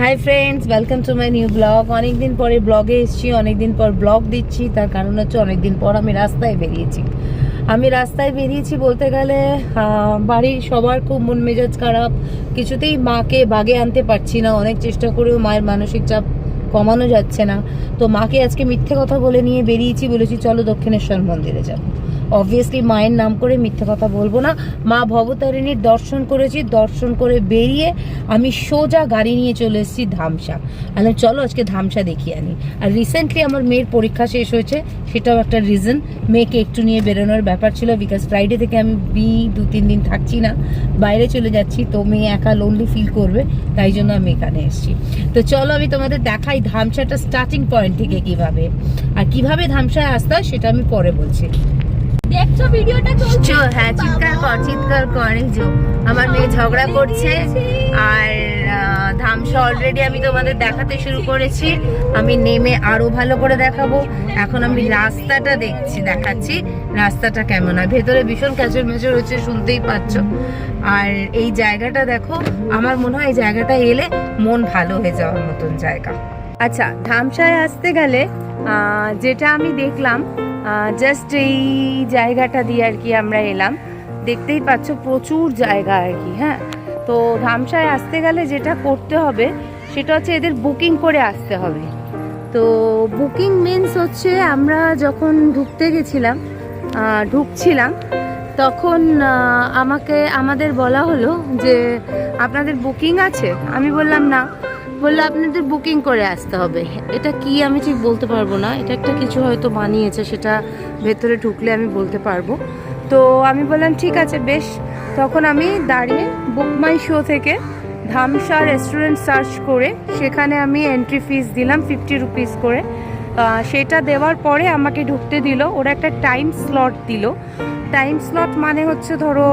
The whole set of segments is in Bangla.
Hi friends, welcome to my new blog. অনেকদিন পরে ব্লগে এসেছি, অনেকদিন পর ব্লগ দিচ্ছি। তার কারণ হচ্ছে অনেকদিন পর আমি রাস্তায় বেরিয়েছি বলতে গেলে বাড়ির সবার খুব মন মেজাজ খারাপ। কিছুতেই মাকে বাগে আনতে পারছি না, অনেক চেষ্টা করেও মায়ের মানসিক চাপ কমানো যাচ্ছে না। তো মাকে আজকে মিথ্যে কথা বলে নিয়ে বেরিয়েছি, বলেছি চলো দক্ষিণেশ্বর মন্দিরে যাবো। অবভিয়াসলি মায়ের নাম করে মিথ্যে কথা বলবো না। মা ভবতারিণীর দর্শন করেছি, দর্শন করে বেরিয়ে আমি সোজা গাড়ি নিয়ে চলে এসেছি ধামসা। আমি চলো আজকে ধামসা দেখিয়ে আনি। আর রিসেন্টলি আমার মেয়ের পরীক্ষা শেষ হয়েছে, সেটাও একটা রিজন। মেয়েকে একটু নিয়ে বেরোনোর ব্যাপার ছিল, বিকজ ফ্রাইডে থেকে আমি 2-3 দিন থাকছি না, বাইরে চলে যাচ্ছি। তো মেয়ে একা লোনলি ফিল করবে, তাই জন্য আমি এখানে এসেছি। তো চলো আমি তোমাদের দেখাই ধামসাটা স্টার্টিং পয়েন্ট থেকে কিভাবে, আর কিভাবে ধামসায় আসতে হয় সেটা আমি পরে বলছি। দেখছো ভিডিওটা চলছে? হ্যাঁ, চিৎকার কর এই যে আমার মেয়ে ঝগড়া করছে। আর ধামসা অলরেডি আমি তোমাদের দেখাতে শুরু করেছি, আমি নেমে আরো ভালো করে দেখাবো। এখন আমি রাস্তাটা দেখাচ্ছি রাস্তাটা কেমন। আর ভেতরে ভীষণ ক্যাচর ম্যাচর হচ্ছে, শুনতেই পাচ্ছ। আর এই জায়গাটা দেখো, আমার মনে হয় এই জায়গাটা এলে মন ভালো হয়ে যাওয়ার মতন জায়গা। আচ্ছা, ধামসায় আসতে গেলে যেটা আমি দেখলাম, জাস্ট এই জায়গাটা দিয়ে আর কি আমরা এলাম। দেখতেই পাচ্ছ প্রচুর জায়গা আর কি। হ্যাঁ, তো ধামসায় আসতে গেলে যেটা করতে হবে সেটা হচ্ছে এদের বুকিং করে আসতে হবে। তো বুকিং মিনস হচ্ছে আমরা যখন ঢুকছিলাম তখন আমাদের বলা হলো যে আপনাদের বুকিং আছে। আমি বললাম না। বললো আপনাদের বুকিং করে আসতে হবে। এটা কি আমি ঠিক বলতে পারবো না, এটা একটা কিছু হয়তো বানিয়েছে, সেটা ভেতরে ঢুকলে আমি বলতে পারবো। তো আমি বললাম ঠিক আছে বেশ। তখন আমি দাঁড়িয়ে বুক মাই শো থেকে ধামসা রেস্টুরেন্ট সার্চ করে সেখানে আমি এন্ট্রি ফিস দিলাম 50 রুপিস করে। সেটা দেওয়ার পরে আমাকে ঢুকতে দিল। ওরা একটা টাইম স্লট দিল। টাইম স্লট মানে হচ্ছে ধরো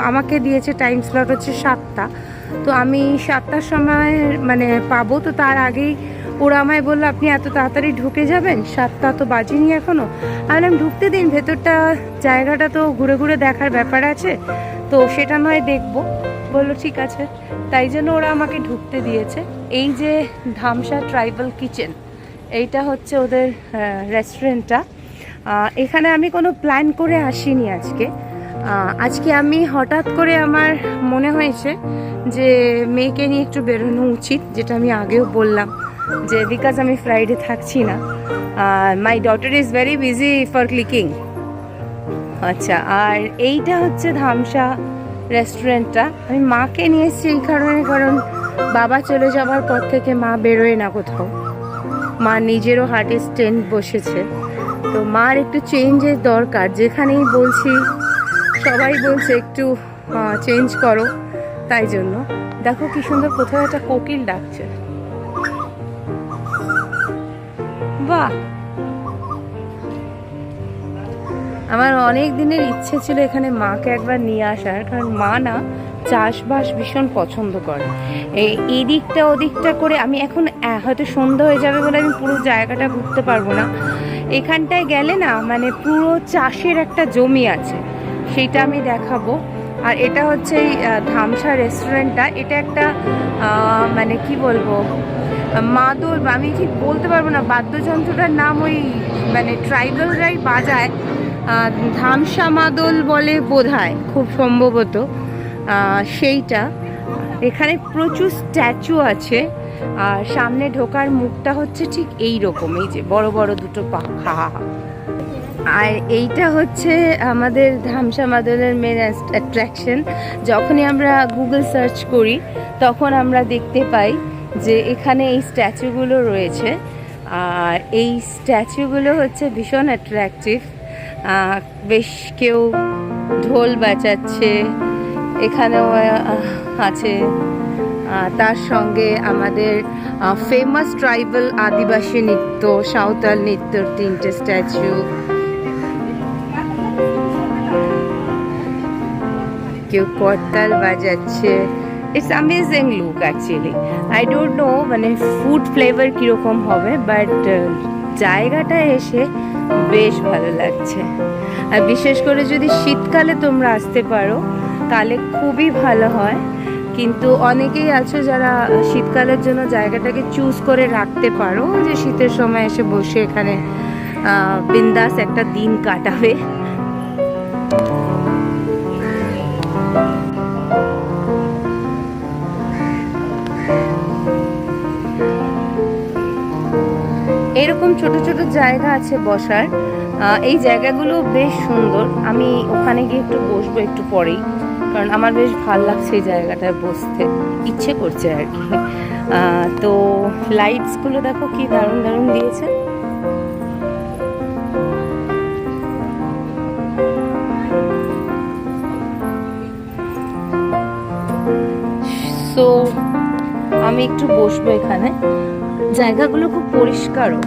আমাকে দিয়েছে টাইম স্লট হচ্ছে 7টা। তো আমি 7টার সময় মানে পাবো। তো তার আগেই ওরা আমায় বললো আপনি এত তাড়াতাড়ি ঢুকে যাবেন, 7টা তো বাজেনি এখনো। আমি ঢুকতে দিন, ভেতরটা জায়গাটা তো ঘুরে ঘুরে দেখার ব্যাপার আছে, তো সেটা নয় দেখবো। বললো ঠিক আছে, তাই জন্য ওরা আমাকে ঢুকতে দিয়েছে। এই যে ধামসা ট্রাইবাল কিচেন, এইটা হচ্ছে ওদের রেস্টুরেন্টটা। এখানে আমি কোনো প্ল্যান করে আসিনি আজকে আমি হঠাৎ করে আমার মনে হয়েছে যে মেয়েকে নিয়ে একটু বেরোনো উচিত, যেটা আমি আগেও বললাম যে বিকজ আমি ফ্রাইডে থাকছি না। My daughter is very busy for clicking. আচ্ছা, আর এইটা হচ্ছে ধামসা রেস্টুরেন্টটা। আমি মাকে নিয়ে এসেছি এই কারণে, কারণ বাবা চলে যাওয়ার পর থেকে মা বেরোয় না কোথাও। মা নিজেরও হার্টে স্টেন্ট বসেছে, তো মার একটু চেঞ্জের দরকার। যেখানেই বলছি সবাই বলছে একটু চেঞ্জ করো, তাই জন্য। দেখো কি সুন্দর, কোথাও একটা কোকিল ডাকছে। বাহ, আমার অনেক দিনের ইচ্ছে ছিল এখানে মাকে একবার নিয়ে আসার, কারণ মা না চাষবাস ভীষণ পছন্দ করে। এই দিকটা ওদিকটা করে আমি এখন হয়তো সন্ধ্যা হয়ে যাবে বলে আমি পুরো জায়গাটা ঘুরতে পারবো না। এখানটায় গেলে না মানে পুরো চাষের একটা জমি আছে, সেইটা আমি দেখাবো। আর এটা হচ্ছে এই ধামসা রেস্টুরেন্টটা। এটা একটা মানে কি বলবো, মাদল, আমি ঠিক বলতে পারবো না বাদ্যযন্ত্রটার নাম, ওই মানে ট্রাইবালরাই বাজায়, ধামসা মাদল বলে বোধহয়, খুব সম্ভবত সেইটা। এখানে প্রচুর স্ট্যাচু আছে। আর সামনে ঢোকার মুখটা হচ্ছে ঠিক এই রকম, এই যে বড় বড় দুটো পাখা। আর এইটা হচ্ছে আমাদের ধামসা মাদলের মেন অ্যাট্রাকশন। যখনই আমরা গুগল সার্চ করি তখন আমরা দেখতে পাই যে এখানে এই স্ট্যাচুগুলো রয়েছে। আর এই স্ট্যাচুগুলো হচ্ছে ভীষণ অ্যাট্রাকটিভ। বেশ কেউ ঢোল বাজাচ্ছে, এখানেও আছে। তার সঙ্গে আমাদের ফেমাস ট্রাইবাল আদিবাসী নৃত্য, সাঁওতাল নৃত্যর 3টে স্ট্যাচু। কেউ করতাল বাজাচ্ছে। It's amazing look actually. I don't know মানে ফুড ফ্লেভার কীরকম হবে, বাট জায়গাটায় এসে বেশ ভালো লাগছে। আর বিশেষ করে যদি শীতকালে তোমরা আসতে পারো তাহলে খুবই ভালো হয়, কিন্তু অনেকেই আছো যারা শীতকালের জন্য জায়গাটাকে চুজ করে রাখতে পারো, যে শীতের সময় এসে বসে এখানে বিন্দাস একটা দিন কাটাবে। এরকম ছোট ছোট জায়গা আছে বসার, এই জায়গাগুলো বেশ সুন্দর। আমি ওখানে গিয়ে একটু বসবো একটু পরেই, কারণ আমার বেশ ভালো লাগছে এই জায়গাটায় বসতে, ইচ্ছে করছে আর কি। তো লাইটসগুলো দেখো কি দারুণ দারুণ দিয়েছে। সো আমি একটু বসবো এখানে, জায়গাগুলো খুব পরিষ্কারও।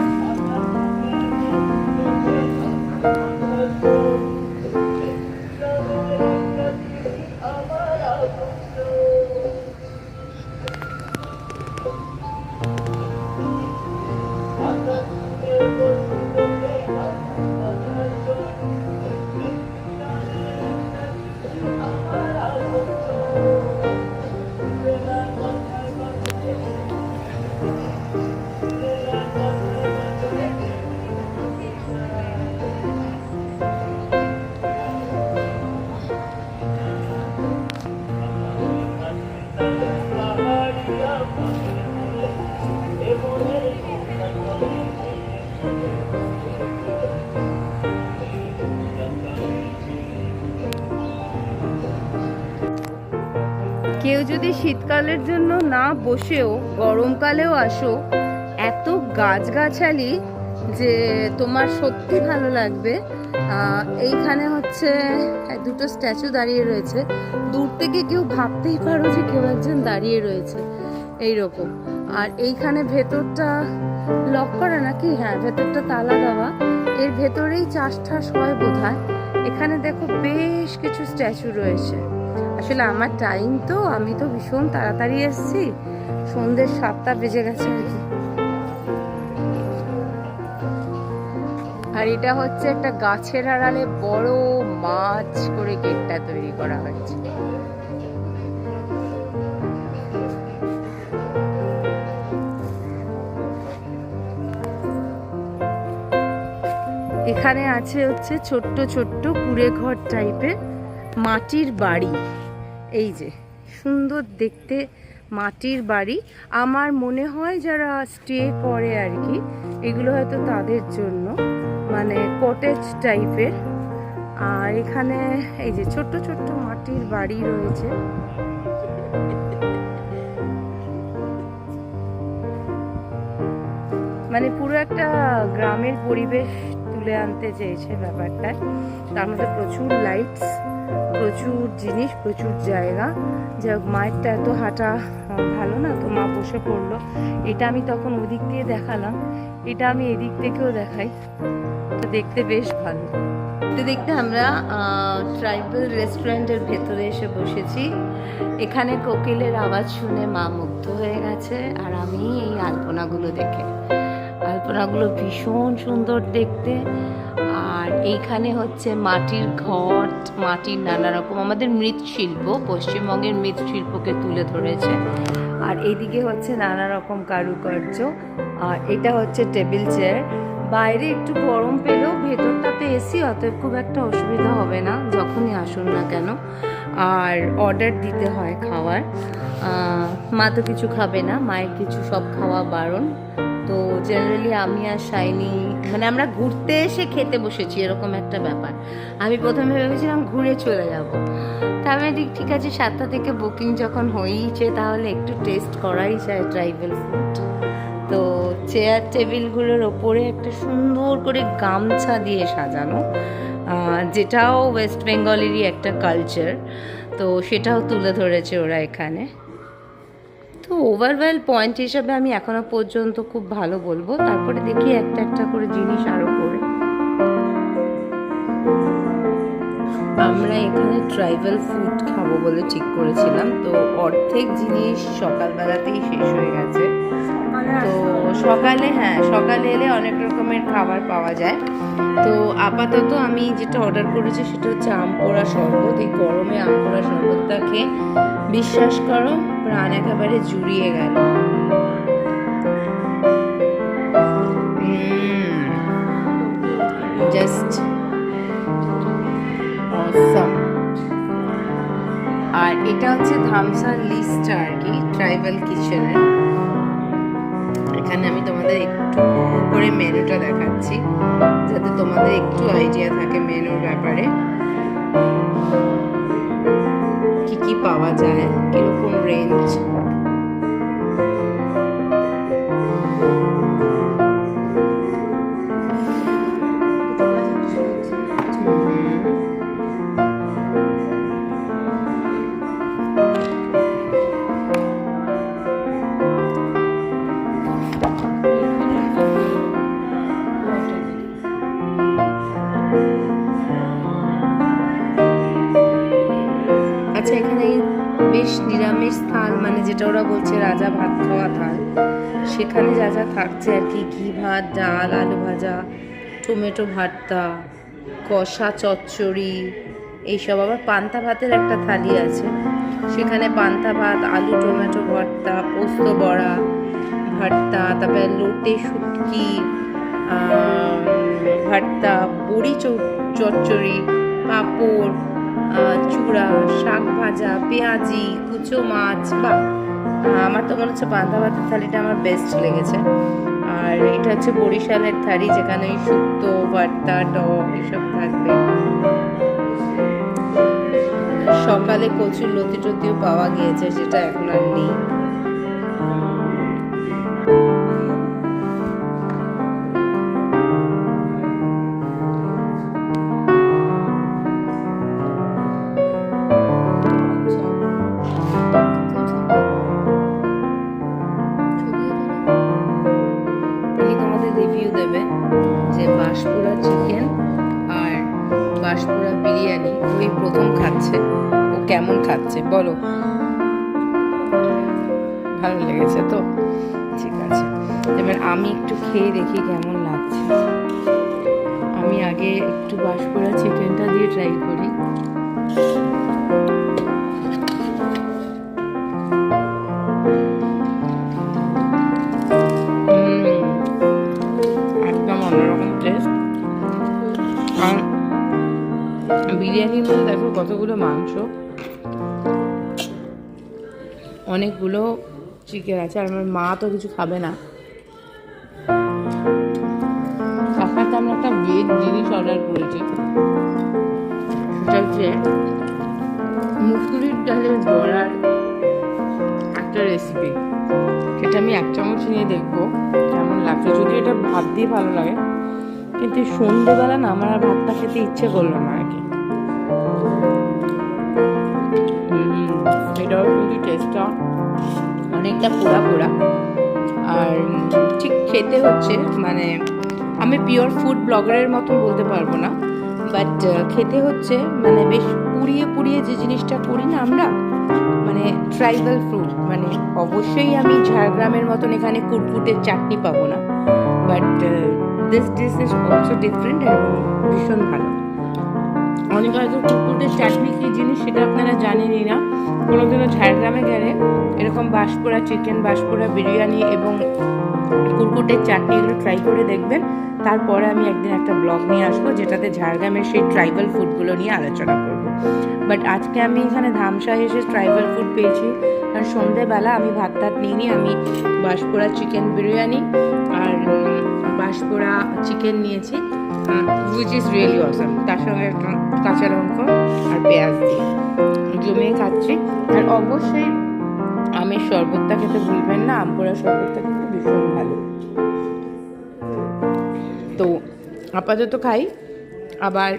কেউ যদি শীতকালের জন্য না বসেও গরমকালেও আসো, এত গাছগাছালি যে তোমার সত্যি ভালো লাগবে। এইখানে হচ্ছে দুটো স্ট্যাচু দাঁড়িয়ে রয়েছে, দূর থেকে কেউ ভাবতেই পারো যে কেউ একজন দাঁড়িয়ে রয়েছে এইরকম। আর এইখানে ভেতরটা লক করা নাকি, হ্যাঁ ভেতরটা তালা দেওয়া, এর ভেতরেই চাষ ঠাস হয় বোধহয়। এখানে দেখো বেশ কিছু স্ট্যাচু রয়েছে। আসলে আমার টাইম তো, আমি তো ভীষণ তাড়াতাড়ি এসেছি, সন্ধ্যে 7টা বেজে গেছে আর কি। আর এটা হচ্ছে একটা গাছের আড়ালে বড় মাছ করে গেটটা তৈরি করা হয়েছে। এখানে আছে হচ্ছে ছোট্ট ছোট্ট কুড়ে ঘর টাইপের মাটির বাড়ি। এই যে সুন্দর দেখতে মাটির বাড়ি, আমার মনে হয় যারা স্টে করে আর কি, এগুলো হয়তো তাদের জন্য, মানে কটেজ টাইপের। আর এখানে এই যে ছোট্ট ছোট্ট মাটির বাড়ি রয়েছে। মানে পুরো একটা গ্রামের পরিবেশ তুলে আনতে চেয়েছে ব্যাপারটা। তার মধ্যে প্রচুর লাইটস, প্রচুর জিনিস, প্রচুর জায়গা। যাই হোক, মায়েরটা এত হাঁটা ভালো না, তো মা বসে পড়লো। এটা আমি তখন ওদিক দিয়ে দেখালাম, এটা আমি এদিক থেকেও দেখাই, তো দেখতে বেশ ভালো। দেখতে দেখতে আমরা ট্রাইবাল রেস্টুরেন্টের ভেতরে এসে বসেছি। এখানে কোকিলের আওয়াজ শুনে মা মুগ্ধ হয়ে গেছে, আর আমি এই আলপনাগুলো দেখে। আলপনাগুলো ভীষণ সুন্দর দেখতে। আর এইখানে হচ্ছে মাটির ঘট, মাটির নানা রকম আমাদের মৃৎশিল্প, পশ্চিমবঙ্গের মৃৎশিল্পকে তুলে ধরেছে। আর এইদিকে হচ্ছে নানা রকম কারুকার্য। আর এটা হচ্ছে টেবিল চেয়ার। বাইরে একটু গরম পেলেও ভেতরটাতে এসি, অতএব খুব একটা অসুবিধা হবে না যখনই আসুন না কেন। আর অর্ডার দিতে হয় খাওয়ার, মা তো কিছু খাবে না, মায়ের কিছু সব খাওয়া বারণ। তো জেনারেলি আমি আর শাইনি, মানে আমরা ঘুরতে এসে খেতে বসেছি এরকম একটা ব্যাপার। আমি প্রথমে ভেবেছিলাম ঘুরে চলে যাব, তারপরে ঠিক আছে 7টা থেকে বুকিং যখন হয়েইছে তাহলে একটু টেস্ট করাই যায় ট্রাইবাল ফুড। তো চেয়ার টেবিলগুলোর ওপরে একটা সুন্দর করে গামছা দিয়ে সাজানো, যেটাও ওয়েস্ট বেঙ্গলেরই একটা কালচার, তো সেটাও তুলে ধরেছে ওরা এখানে। তো ওভারঅল পয়েন্ট হিসাবে আমি এখনো পর্যন্ত খুব ভালো বলবো। তারপরে দেখি একটা একটা করে জিনিস আরো করে। আমরা এখানে ট্রাইবাল ফুড খাবো বলে ঠিক করেছিলাম, তো অর্ধেক জিনিস সকালবেলাতেই শেষ হয়ে গেছে। তো সকালে এলে অনেক রকমের খাবার পাওয়া যায়। তো আপাতত আমি যেটা অর্ডার করেছি সেটা হচ্ছে আম পোড়া শরবত। এই গরমে আম পোড়া শরবতটা খেয়ে বিশ্বাস করো প্রাণ একেবারে জুড়িয়ে গেল। জাস্ট অসম। আর এটা হচ্ছে ধামসার লিস্ট আর কি, ট্রাইবাল কিচেনের। এখানে আমি তোমাদের একটু করে মেনুটা দেখাচ্ছি যাতে তোমাদের একটু আইডিয়া থাকে মেনুর ব্যাপারে, কি কি পাওয়া যায়, কিরকম রেঞ্জ। আচ্ছা, এখানে বেশ নিরামিষ থাল, মানে যেটা ওরা বলছে রাজা ভাত খাওয়া থাল, সেখানে যা যা থাকছে আর কি, ঘি ভাত, ডাল, আলু ভাজা, টমেটো ভর্তা, কষা চচ্চড়ি, এইসব। আবার পান্তা ভাতের একটা থালি আছে, সেখানে পান্তা ভাত, আলু টমেটো ভর্তা, পোস্ত বড়া ভর্তা, তারপরে লোটে শুটকি ভর্তা, বড়ি চচ্চড়ি, পাঁপড়, চূড়া, শাক ভাজা, পেঁয়াজি, কুচো মাছ। বা আমার তো মনে হচ্ছে পান্তা ভাতের থালিটা আমার বেস্ট লেগেছে। আর এটা হচ্ছে বরিশালের থালি, যেখানে শুক্তো, ভর্তা, টক এসব থাকবে। সকালে কচুর লতি টতিও পাওয়া গিয়েছে, সেটা এখন আর নেই। রিভিউ দেবে যে বাঁশপুরা চিকেন আর বাঁশপুরা বিরিয়ানি ওই প্রথম খাচ্ছে, ও কেমন খাচ্ছে বলো, ভালো লেগেছে তো? ঠিক আছে, এবার আমি একটু খেয়ে দেখি কেমন লাগছে। আমি আগে একটু বাঁশপুরা চিকেনটা দিয়ে ট্রাই করি। বিরিয়ানির মধ্যে দেখো কতগুলো মাংস, অনেকগুলো চিকেন আছে। আর আমার মা তো কিছু খাবে না, তার সাথে আমরা একটা ভেজ জিনিস অর্ডার করেছি, সেটা হচ্ছে মুসুরির ডালের বড়ার একটা রেসিপি। সেটা আমি এক চামচ নিয়ে দেখবো কেমন লাগছে। যদি এটা ভাত দিয়ে ভালো লাগে, কিন্তু সন্ধ্যেবেলা না আমার আর ভাতটা খেতে ইচ্ছে করলো না আর কি। এটাও কিন্তু টেস্টটা অনেকটা পোড়া পোড়া। আর ঠিক খেতে হচ্ছে, মানে আমি পিওর ফুড ব্লগারের মতন বলতে পারবো না, বাট খেতে হচ্ছে মানে বেশ পুড়িয়ে পুড়িয়ে যে জিনিসটা করি না আমরা, মানে ট্রাইবাল ফুড। মানে অবশ্যই আমি ঝাড়গ্রামের মতন এখানে কুটকুটের চাটনি পাবো না, but this dish is also different এবং ভীষণ ভালো। অনেকে হয়তো কুটকুটের চাটনি কী জিনিস সেটা আপনারা জানেনই না। কোনোদিনও ঝাড়গ্রামে গেলে এরকম বাঁশপোড়া চিকেন, বাঁশপোড়া বিরিয়ানি এবং কুটকুটের চাটনি এগুলো ট্রাই করে দেখবেন। তারপরে আমি একদিন একটা ব্লগ নিয়ে আসবো যেটাতে ঝাড়গ্রামের সেই ট্রাইবাল ফুডগুলো নিয়ে আলোচনা করবো। বাট আজকে আমি এখানে ধামসায় এসে ট্রাইবাল ফুড পেয়েছি, কারণ সন্ধ্যেবেলা আমি ভাত টাত নিইনি, আমি বাঁশপোড়া চিকেন বিরিয়ানি আর বাঁশপোড়া চিকেন নিয়েছি, হুইচ ইজ রিয়েলি অসম। তার সঙ্গে একটা কাঁচা লঙ্কা আর পেঁয়াজ দিয়ে জমিয়ে খাচ্ছি। আর অবশ্যই আমের শরবতটা খেতে ভুলবেন না, আম পোড়া শরবতটা কিন্তু ভীষণ ভালো। তো আপাতত খাই, আবার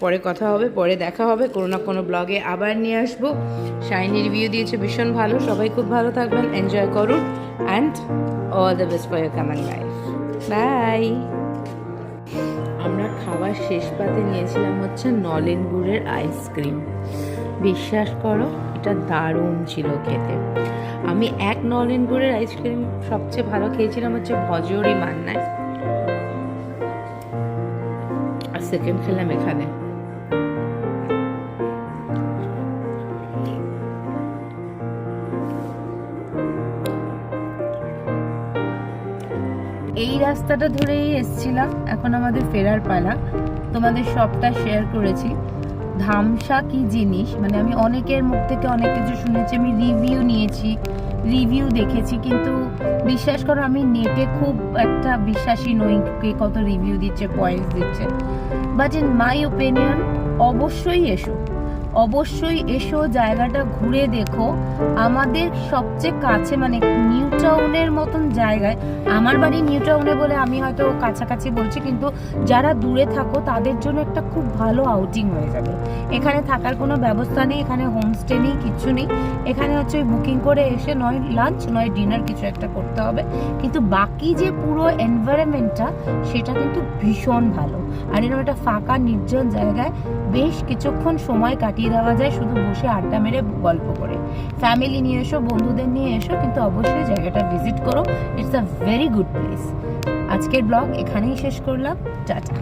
পরে কথা হবে, পরে দেখা হবে, কোনো না কোনো ব্লগে আবার নিয়ে আসবো। শাইনি রিভিউ দিয়েছে ভীষণ ভালো, সবাই খুব ভালো থাকবেন, এনজয় করুন, and all the best for your coming life. Bye. আমরা খাবার শেষ পাতে নিয়েছিলাম হচ্ছে নলেন গুড়ের আইসক্রিম। বিশ্বাস করো এটা দারুণ ছিল খেতে। আমি এক নলেন গুড়ের আইসক্রিম সবচেয়ে ভালো খেয়েছিলাম হচ্ছে ভজরি মান্নায়, আর সেকেন্ড খেলাম এখানে। এই রাস্তাটা ধরেই এসছিলাম, এখন আমাদের ফেরার পালা। তোমাদের সবটা শেয়ার করেছি। ধামসা কি জিনিস, মানে আমি অনেকের মুখ থেকে অনেক কিছু শুনেছি, আমি রিভিউ নিয়েছি, রিভিউ দেখেছি, কিন্তু বিশ্বাস করো আমি নেটে খুব একটা বিশ্বাসী নই কে কত রিভিউ দিচ্ছে, পয়েন্টস দিচ্ছে। বাট ইন মাই ওপিনিয়ন অবশ্যই এসো, অবশ্যই এসো, জায়গাটা ঘুরে দেখো। আমাদের সবচেয়ে কাছে মানে নিউ টাউনের মতন জায়গায়, আমার বাড়ি নিউ টাউনে বলে আমি হয়তো কাছাকাছি বলছি, কিন্তু যারা দূরে থাকো তাদের জন্য একটা খুব ভালো আউটিং হয়ে যাবে। এখানে থাকার কোনো ব্যবস্থা নেই, এখানে হোমস্টে নেই, কিচ্ছু নেই। এখানে হচ্ছে বুকিং করে এসে নয় লাঞ্চ নয় ডিনার কিছু একটা করতে হবে, কিন্তু বাকি যে পুরো এনভায়রনমেন্টটা সেটা কিন্তু ভীষণ ভালো। আর এরকম একটা ফাঁকা নির্জন জায়গায় বেশ কিছুক্ষণ সময় কাটিয়ে দেওয়া যায় শুধু বসে আড্ডা মেরে গল্প করে। ফ্যামিলি নিয়ে এসো, বন্ধুদের নিয়ে এসো, কিন্তু অবশ্যই জায়গাটা ভিজিট করো। It's a very good place. আজকের ব্লগ এখানেই শেষ করলাম, টাটা।